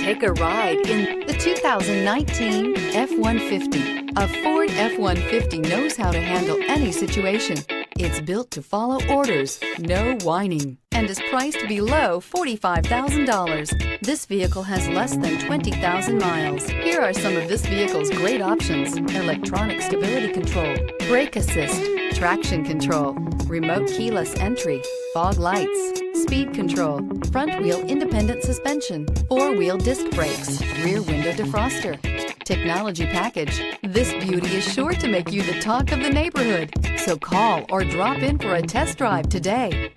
Take a ride in the 2019 F-150. A Ford F-150 knows how to handle any situation. It's built to follow orders, no whining, and is priced below $45,000. This vehicle has less than 20,000 miles. Here are some of this vehicle's great options: electronic stability control, brake assist, traction control, remote keyless entry, fog lights, speed control, front wheel independent suspension, four-wheel disc brakes, rear window defroster, technology package. This beauty is sure to make you the talk of the neighborhood. So call or drop in for a test drive today.